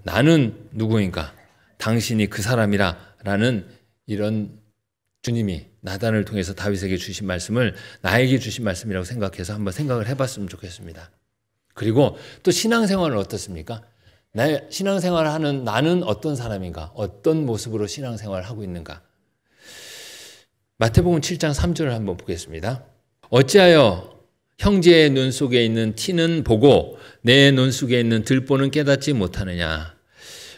나는 누구인가? 당신이 그 사람이라 라는 이런 주님이 나단을 통해서 다윗에게 주신 말씀을 나에게 주신 말씀이라고 생각해서 한번 생각을 해봤으면 좋겠습니다. 그리고 또 신앙생활은 어떻습니까? 나의 신앙생활을 하는 나는 어떤 사람인가? 어떤 모습으로 신앙생활을 하고 있는가? 마태복음 7장 3절을 한번 보겠습니다. 어찌하여 형제의 눈 속에 있는 티는 보고 내 눈 속에 있는 들보는 깨닫지 못하느냐?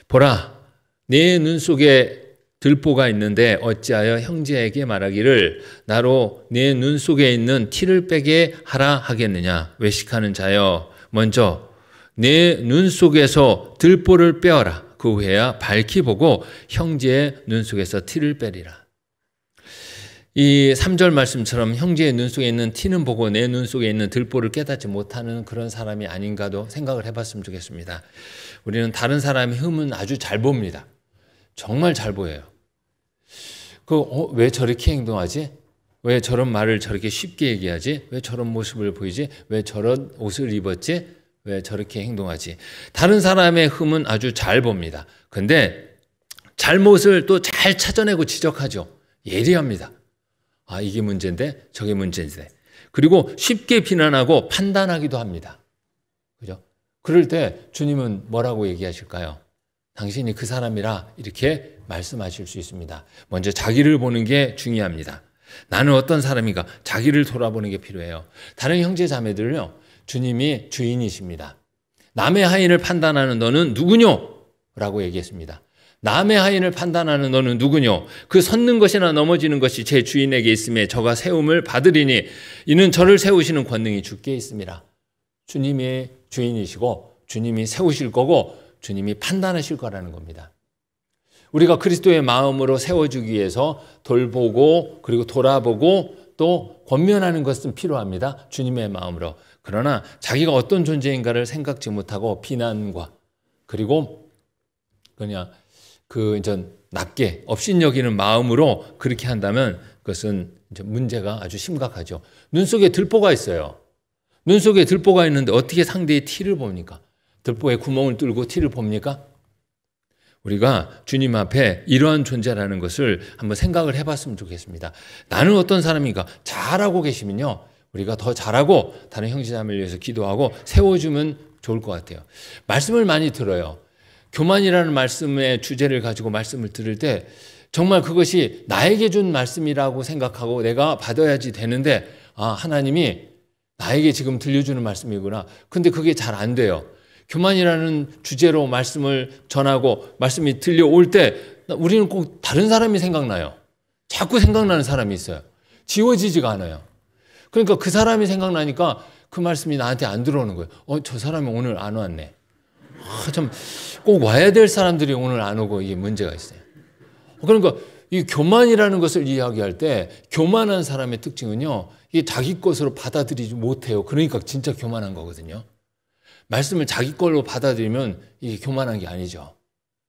보라, 내 눈 속에 들보가 있는데 어찌하여 형제에게 말하기를 나로 내 눈 속에 있는 티를 빼게 하라 하겠느냐? 외식하는 자여, 먼저 내 눈 속에서 들보를 빼어라. 그 후에야 밝히 보고 형제의 눈 속에서 티를 빼리라. 이 3절 말씀처럼 형제의 눈 속에 있는 티는 보고 내 눈 속에 있는 들보를 깨닫지 못하는 그런 사람이 아닌가도 생각을 해봤으면 좋겠습니다. 우리는 다른 사람의 흠은 아주 잘 봅니다. 정말 잘 보여요. 왜 저렇게 행동하지? 왜 저런 말을 저렇게 쉽게 얘기하지? 왜 저런 모습을 보이지? 왜 저런 옷을 입었지? 왜 저렇게 행동하지? 다른 사람의 흠은 아주 잘 봅니다. 근데 잘못을 또 잘 찾아내고 지적하죠. 예리합니다. 아, 이게 문제인데 저게 문제인데. 그리고 쉽게 비난하고 판단하기도 합니다. 그죠? 그럴 때 주님은 뭐라고 얘기하실까요? 당신이 그 사람이라 이렇게 말씀하실 수 있습니다. 먼저 자기를 보는 게 중요합니다. 나는 어떤 사람인가? 자기를 돌아보는 게 필요해요. 다른 형제 자매들은요, 주님이 주인이십니다. 남의 하인을 판단하는 너는 누구뇨? 라고 얘기했습니다. 남의 하인을 판단하는 너는 누구뇨? 그 섰는 것이나 넘어지는 것이 제 주인에게 있음에 저가 세움을 받으리니 이는 저를 세우시는 권능이 주께 있습니다. 주님이 주인이시고 주님이 세우실 거고 주님이 판단하실 거라는 겁니다. 우리가 그리스도의 마음으로 세워주기 위해서 돌보고 그리고 돌아보고 또 권면하는 것은 필요합니다. 주님의 마음으로. 그러나 자기가 어떤 존재인가를 생각지 못하고 비난과 그리고 그냥 낮게 업신여기는 마음으로 그렇게 한다면 그것은 이제 문제가 아주 심각하죠. 눈 속에 들보가 있어요. 눈 속에 들보가 있는데 어떻게 상대의 티를 봅니까? 들보에 구멍을 뚫고 티를 봅니까? 우리가 주님 앞에 이러한 존재라는 것을 한번 생각을 해봤으면 좋겠습니다. 나는 어떤 사람인가? 잘하고 계시면요, 우리가 더 잘하고 다른 형제자매를 위해서 기도하고 세워주면 좋을 것 같아요. 말씀을 많이 들어요. 교만이라는 말씀의 주제를 가지고 말씀을 들을 때 정말 그것이 나에게 준 말씀이라고 생각하고 내가 받아야지 되는데, 아, 하나님이 나에게 지금 들려주는 말씀이구나. 근데 그게 잘 안 돼요. 교만이라는 주제로 말씀을 전하고 말씀이 들려올 때 우리는 꼭 다른 사람이 생각나요. 자꾸 생각나는 사람이 있어요. 지워지지가 않아요. 그러니까 그 사람이 생각나니까 그 말씀이 나한테 안 들어오는 거예요. 저 사람이 오늘 안 왔네. 참 꼭 와야 될 사람들이 오늘 안 오고 이게 문제가 있어요. 그러니까 이 교만이라는 것을 이야기할 때 교만한 사람의 특징은요, 이게 자기 것으로 받아들이지 못해요. 그러니까 진짜 교만한 거거든요. 말씀을 자기 걸로 받아들이면 이게 교만한 게 아니죠.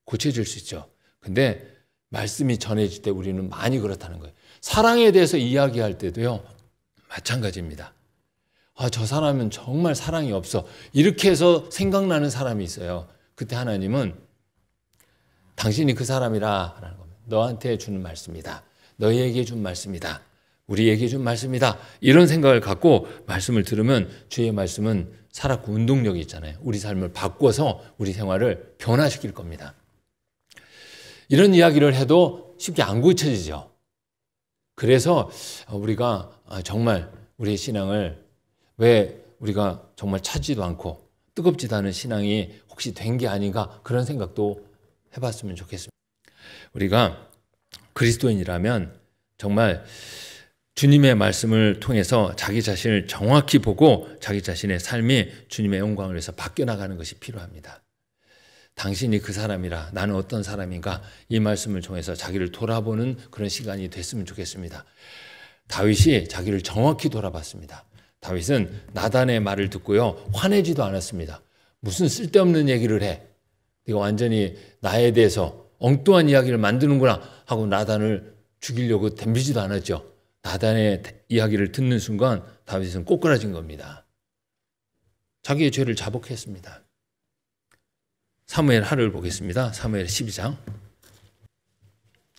고쳐질 수 있죠. 근데 말씀이 전해질 때 우리는 많이 그렇다는 거예요. 사랑에 대해서 이야기할 때도요, 마찬가지입니다. 아, 저 사람은 정말 사랑이 없어. 이렇게 해서 생각나는 사람이 있어요. 그때 하나님은 당신이 그 사람이라 라는 겁니다. 너한테 주는 말씀이다. 너희에게 준 말씀이다. 우리에게 준 말씀이다. 이런 생각을 갖고 말씀을 들으면 주의 말씀은 살았고 운동력이 있잖아요. 우리 삶을 바꿔서 우리 생활을 변화시킬 겁니다. 이런 이야기를 해도 쉽게 안 고쳐지죠. 그래서 우리가 정말 우리의 신앙을 왜 우리가 정말 차지도 않고 뜨겁지도 않은 신앙이 혹시 된 게 아닌가 그런 생각도 해봤으면 좋겠습니다. 우리가 그리스도인이라면 정말 주님의 말씀을 통해서 자기 자신을 정확히 보고 자기 자신의 삶이 주님의 영광을 위해서 바뀌어나가는 것이 필요합니다. 당신이 그 사람이라 나는 어떤 사람인가 이 말씀을 통해서 자기를 돌아보는 그런 시간이 됐으면 좋겠습니다. 다윗이 자기를 정확히 돌아봤습니다. 다윗은 나단의 말을 듣고요, 화내지도 않았습니다. 무슨 쓸데없는 얘기를 해. 네가 완전히 나에 대해서 엉뚱한 이야기를 만드는구나 하고 나단을 죽이려고 덤비지도 않았죠. 나단의 이야기를 듣는 순간 다윗은 꼬꾸라진 겁니다. 자기의 죄를 자복했습니다. 사무엘 하를 보겠습니다. 사무엘 12장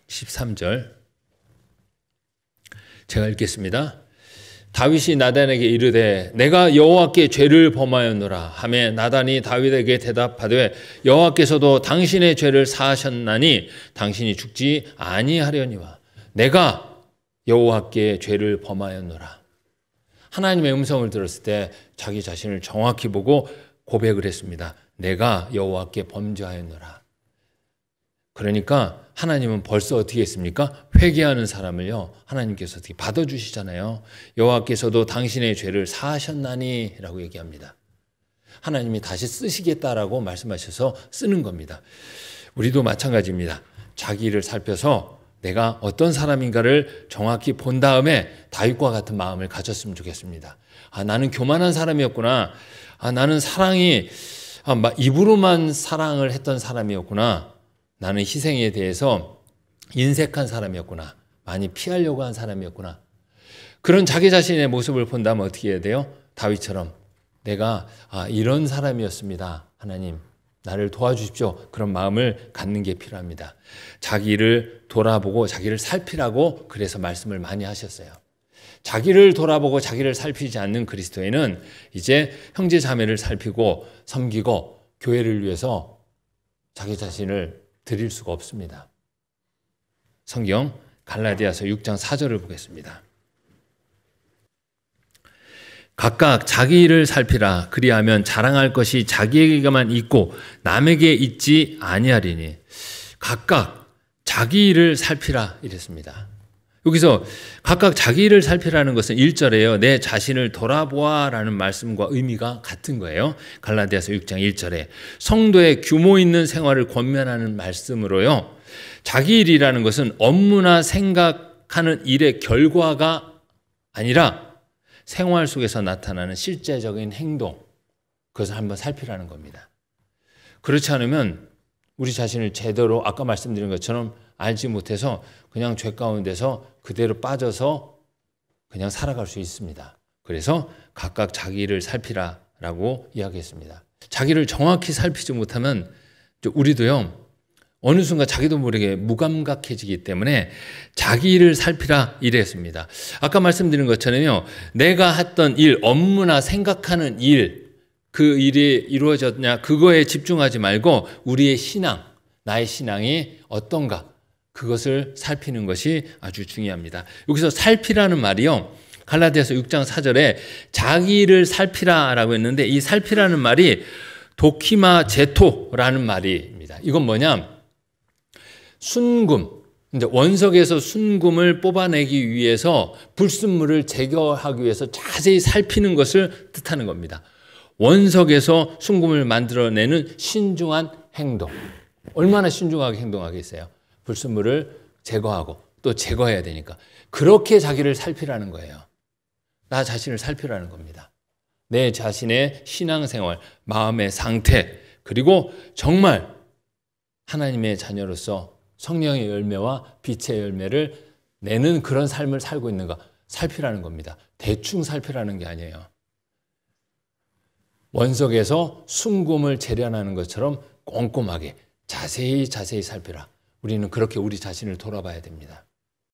13절 제가 읽겠습니다. 다윗이 나단에게 이르되 내가 여호와께 죄를 범하였노라 하매 나단이 다윗에게 대답하되 여호와께서도 당신의 죄를 사하셨나니 당신이 죽지 아니하려니와 내가 여호와께 죄를 범하였노라. 하나님의 음성을 들었을 때 자기 자신을 정확히 보고 고백을 했습니다. 내가 여호와께 범죄하였노라. 그러니까 하나님은 벌써 어떻게 했습니까? 회개하는 사람을요, 하나님께서 어떻게 받아주시잖아요. 여호와께서도 당신의 죄를 사하셨나니 라고 얘기합니다. 하나님이 다시 쓰시겠다라고 말씀하셔서 쓰는 겁니다. 우리도 마찬가지입니다. 자기를 살펴서 내가 어떤 사람인가를 정확히 본 다음에 다윗과 같은 마음을 가졌으면 좋겠습니다. 아, 나는 교만한 사람이었구나. 아, 나는 사랑이 입으로만 사랑을 했던 사람이었구나. 나는 희생에 대해서 인색한 사람이었구나. 많이 피하려고 한 사람이었구나. 그런 자기 자신의 모습을 본다면 어떻게 해야 돼요? 다윗처럼 내가 이런 사람이었습니다. 하나님, 나를 도와주십시오. 그런 마음을 갖는 게 필요합니다. 자기를 돌아보고 자기를 살피라고 그래서 말씀을 많이 하셨어요. 자기를 돌아보고 자기를 살피지 않는 그리스도인은 이제 형제 자매를 살피고 섬기고 교회를 위해서 자기 자신을 드릴 수가 없습니다. 성경 갈라디아서 6장 4절을 보겠습니다. 각각 자기 일을 살피라. 그리하면 자랑할 것이 자기에게만 있고 남에게 있지 아니하리니. 각각 자기 일을 살피라 이랬습니다. 여기서 각각 자기 일을 살피라는 것은 1절에요. 내 자신을 돌아보아라는 말씀과 의미가 같은 거예요. 갈라디아서 6장 1절에 성도의 규모 있는 생활을 권면하는 말씀으로요. 자기 일이라는 것은 업무나 생각하는 일의 결과가 아니라 생활 속에서 나타나는 실제적인 행동, 그것을 한번 살피라는 겁니다. 그렇지 않으면 우리 자신을 제대로 아까 말씀드린 것처럼 알지 못해서 그냥 죄 가운데서 그대로 빠져서 그냥 살아갈 수 있습니다. 그래서 각각 자기를 살피라라고 이야기했습니다. 자기를 정확히 살피지 못하면 우리도요, 어느 순간 자기도 모르게 무감각해지기 때문에 자기 일을 살피라 이랬습니다. 아까 말씀드린 것처럼요, 내가 했던 일, 업무나 생각하는 일, 그 일이 이루어졌냐 그거에 집중하지 말고 우리의 신앙, 나의 신앙이 어떤가 그것을 살피는 것이 아주 중요합니다. 여기서 살피라는 말이요, 갈라디아서 6장 4절에 자기 일을 살피라라고 했는데 이 살피라는 말이 도키마 제토라는 말입니다. 이건 뭐냐? 순금, 이제 원석에서 순금을 뽑아내기 위해서 불순물을 제거하기 위해서 자세히 살피는 것을 뜻하는 겁니다. 원석에서 순금을 만들어내는 신중한 행동. 얼마나 신중하게 행동하겠어요? 불순물을 제거하고 또 제거해야 되니까. 그렇게 자기를 살피라는 거예요. 나 자신을 살피라는 겁니다. 내 자신의 신앙생활, 마음의 상태, 그리고 정말 하나님의 자녀로서 성령의 열매와 빛의 열매를 내는 그런 삶을 살고 있는가 살피라는 겁니다. 대충 살피라는 게 아니에요. 원석에서 순금을 재련하는 것처럼 꼼꼼하게 자세히 살피라. 우리는 그렇게 우리 자신을 돌아봐야 됩니다.